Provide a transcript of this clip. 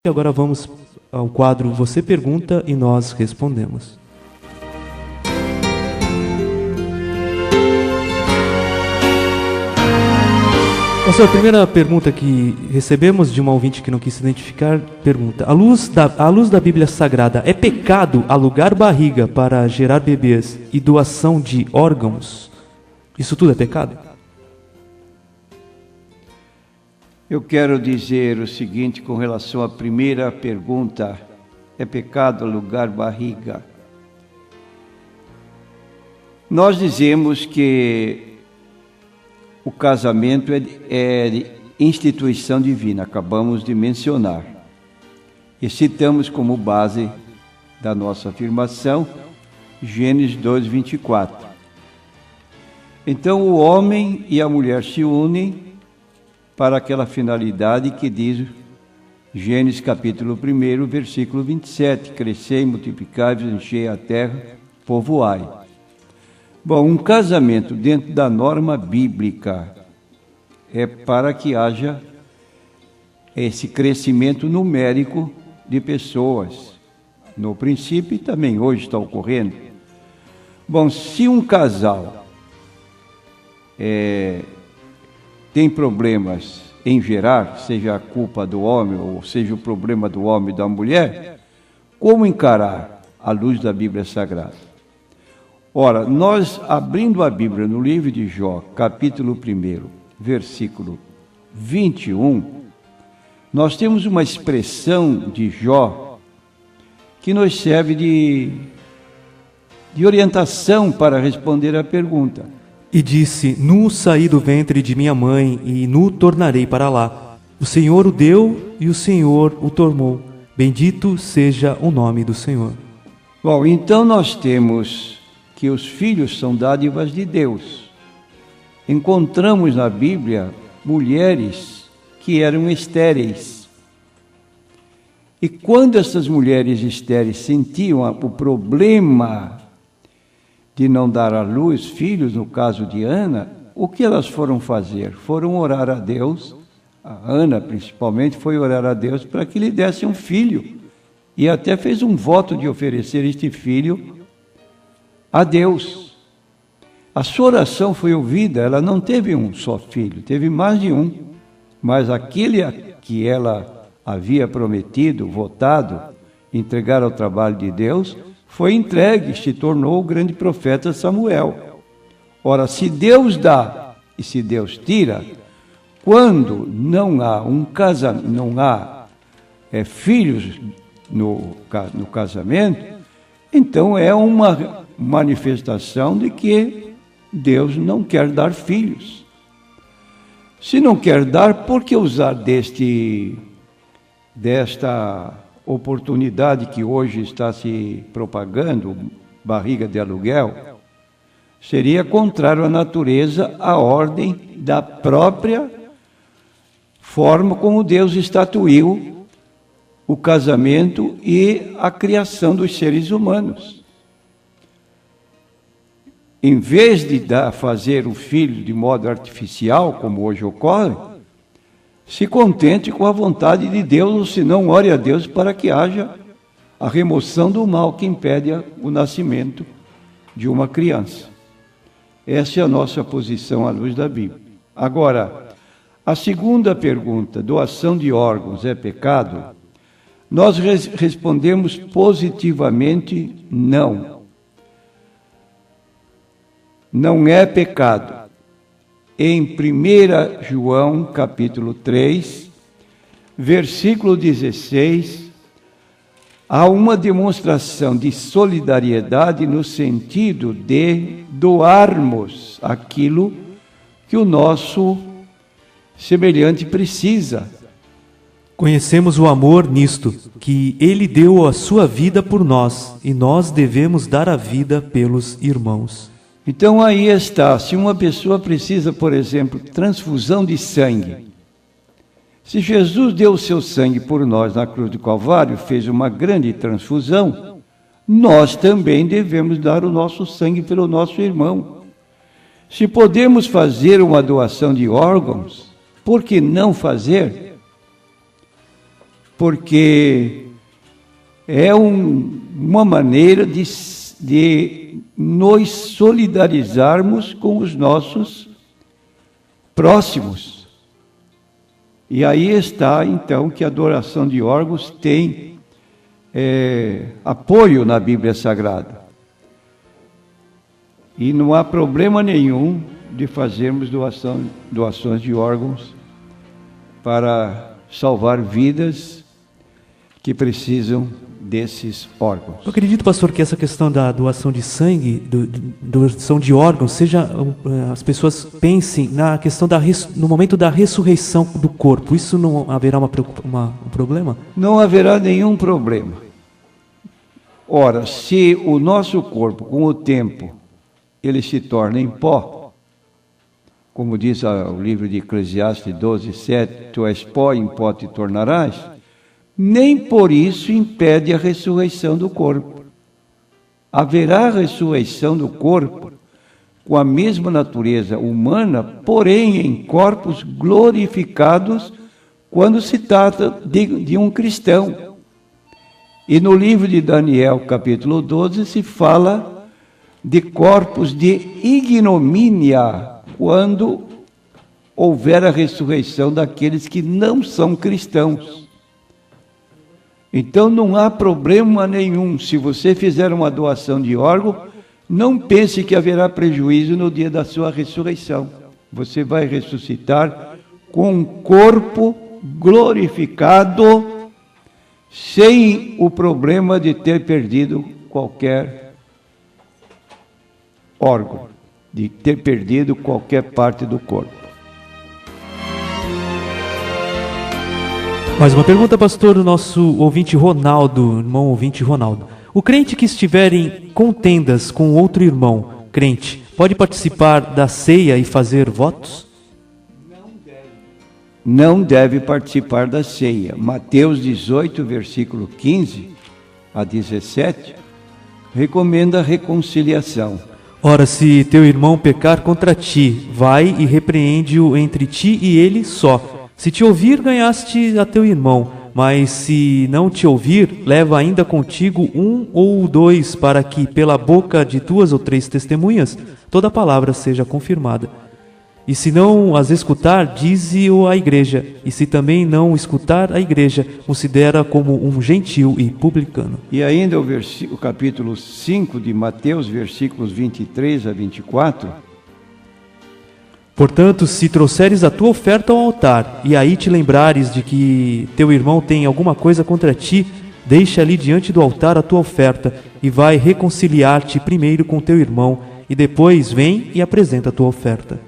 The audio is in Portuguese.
E agora vamos ao quadro Você Pergunta e Nós Respondemos. A primeira pergunta que recebemos de uma ouvinte que não quis se identificar, pergunta: à luz da Bíblia Sagrada, é pecado alugar barriga para gerar bebês e doação de órgãos? Isso tudo é pecado? Eu quero dizer o seguinte com relação à primeira pergunta: é pecado alugar barriga? Nós dizemos que o casamento é instituição divina, acabamos de mencionar. E citamos como base da nossa afirmação Gênesis 2:24. Então o homem e a mulher se unem para aquela finalidade que diz Gênesis capítulo 1, versículo 27, crescei, multiplicai-vos, enchei a terra, povoai. Bom, um casamento dentro da norma bíblica é para que haja esse crescimento numérico de pessoas. No princípio e também hoje está ocorrendo. Bom, se um casal tem problemas em gerar, seja a culpa do homem ou seja o problema do homem e da mulher, como encarar à luz da Bíblia Sagrada? Ora, nós abrindo a Bíblia no livro de Jó, capítulo 1, versículo 21, nós temos uma expressão de Jó que nos serve de orientação para responder à pergunta. E disse: nu saí do ventre de minha mãe, e nu tornarei para lá. O Senhor o deu, e o Senhor o tomou. Bendito seja o nome do Senhor. Bom, então nós temos que os filhos são dádivas de Deus. Encontramos na Bíblia mulheres que eram estéreis. E quando essas mulheres estéreis sentiam o problema de não dar à luz filhos, no caso de Ana, o que elas foram fazer? Foram orar a Deus, a Ana principalmente foi orar a Deus para que lhe desse um filho. E até fez um voto de oferecer este filho a Deus. A sua oração foi ouvida, ela não teve um só filho, teve mais de um. Mas aquele que ela havia prometido, votado, entregar ao trabalho de Deus, foi entregue, se tornou o grande profeta Samuel. Ora, se Deus dá e se Deus tira, quando não há filhos no casamento, então é uma manifestação de que Deus não quer dar filhos. Se não quer dar, por que usar desta oportunidade que hoje está se propagando, barriga de aluguel? Seria contrário à natureza, à ordem da própria forma como Deus estatuiu o casamento e a criação dos seres humanos. Em vez de fazer o filho de modo artificial, como hoje ocorre, se contente com a vontade de Deus, ou se não, ore a Deus para que haja a remoção do mal que impede o nascimento de uma criança. Essa é a nossa posição à luz da Bíblia. Agora, a segunda pergunta, doação de órgãos é pecado? Nós respondemos positivamente não. Não é pecado. Em 1 João, capítulo 3, versículo 16, há uma demonstração de solidariedade no sentido de doarmos aquilo que o nosso semelhante precisa. Conhecemos o amor nisto, que Ele deu a sua vida por nós, e nós devemos dar a vida pelos irmãos. Então aí está, se uma pessoa precisa, por exemplo, transfusão de sangue, se Jesus deu o seu sangue por nós na cruz do Calvário, fez uma grande transfusão, nós também devemos dar o nosso sangue pelo nosso irmão. Se podemos fazer uma doação de órgãos, por que não fazer? porque é uma maneira de nos solidarizarmos com os nossos próximos. E aí está, então, que a adoração de órgãos tem apoio na Bíblia Sagrada. E não há problema nenhum de fazermos doações de órgãos para salvar vidas que precisam desses órgãos. Eu acredito, pastor, que essa questão da doação de sangue, doação de órgãos, seja as pessoas pensem na questão no momento da ressurreição do corpo. Isso não haverá um problema? Não haverá nenhum problema. Ora, se o nosso corpo, com o tempo, ele se torna em pó, como diz o livro de Eclesiastes 12:7, tu és pó, em pó te tornarás, nem por isso impede a ressurreição do corpo. Haverá ressurreição do corpo com a mesma natureza humana, porém em corpos glorificados, quando se trata de um cristão. E no livro de Daniel, capítulo 12, se fala de corpos de ignomínia, quando houver a ressurreição daqueles que não são cristãos. Então não há problema nenhum. Se você fizer uma doação de órgão, não pense que haverá prejuízo no dia da sua ressurreição. Você vai ressuscitar com um corpo glorificado, sem o problema de ter perdido qualquer órgão, de ter perdido qualquer parte do corpo. Mais uma pergunta, pastor, do nosso ouvinte Ronaldo, irmão ouvinte Ronaldo. O crente que estiver em contendas com outro irmão crente, pode participar da ceia e fazer votos? Não deve participar da ceia. Mateus 18, versículo 15 a 17, recomenda a reconciliação. Ora, se teu irmão pecar contra ti, vai e repreende-o entre ti e ele só. Se te ouvir, ganhaste a teu irmão, mas se não te ouvir, leva ainda contigo 1 ou 2, para que pela boca de 2 ou 3 testemunhas toda palavra seja confirmada. E se não as escutar, dize-o à igreja, e se também não escutar a igreja, considera como um gentil e publicano. E ainda o capítulo 5 de Mateus, versículos 23 a 24... Portanto, se trouxeres a tua oferta ao altar, e aí te lembrares de que teu irmão tem alguma coisa contra ti, deixa ali diante do altar a tua oferta, e vai reconciliar-te primeiro com teu irmão, e depois vem e apresenta a tua oferta.